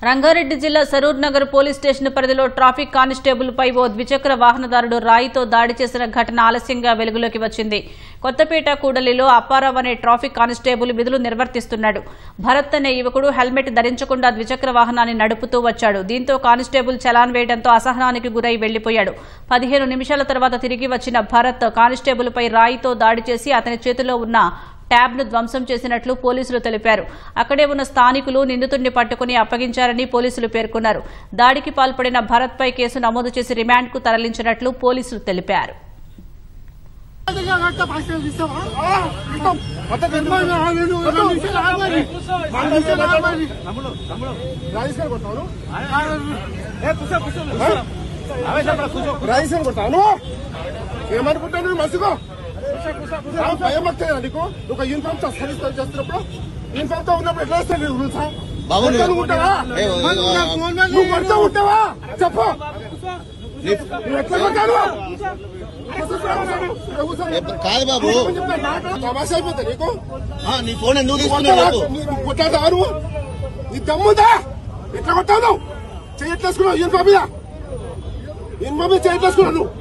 రంగారెడ్డి జిల్లా Saroor Nagar police station పరిధిలో traffic constable పై ఓ ద్విచక్ర వాహనదారుడు రాయితో దాడి చేసిన ఘటన ఆలస్యంగా వెలుగులోకి వచ్చింది. కొత్తపేట కూడలిలో అప్పారావు అనే ట్రాఫిక్ కానిస్టేబుల్ విధులు నిర్వర్తిస్తున్నాడు. భరత్ అనే యువకుడు హెల్మెట్ ధరించకుండా ద్విచక్ర వాహనాన్ని నడుపుతూ వచ్చాడు. దీంతో కానిస్టేబుల్ చలాన్ వేయడంతో అసహనానికి గురై వెళ్లిపోయాడు. 15 నిమిషాల తర్వాత తిరిగి వచ్చిన భరత్ కానిస్టేబుల్ పై రాయితో దాడి చేసి అతని చేతిలో ఉన్న ట్యాబ్ ను ధ్వంసం చేసినట్లు పోలీసులు తెలిపారు. అక్కడే ఉన్న స్థానికులు నిందితుడిని పట్టుకుని అప్పగించారని పోలీసులు పేర్కొన్నారు. దాడికి పాల్పడిన భరత్ పై కేసు నమోదు చేసి రిమాండ్ కు తరలించినట్లు పోలీసులు తెలిపారు. భయం వస్తాయి నీకు ఒక యూనిఫామ్ సర్వీస్ చేస్తున్నప్పుడు యూనిఫామ్ తో ఉన్నప్పుడు ఎట్లా వస్తాయి ఉంటావా నువ్వు కొడుతూ ఉంటావా చెప్పు ఎట్లా కొట్టాను కాదు బాబు తమాషా అయిపోతా నీకు నీ ఫోన్ ఎందుకు తీసుకున్నావు కొట్టాడు నువ్వు నీ దమ్ముందా ఎట్లా కొట్టావు నువ్వు చేయట్లేసుకున్నావు యూనిఫామ్ మీద చేయట్లేసుకున్నావు నువ్వు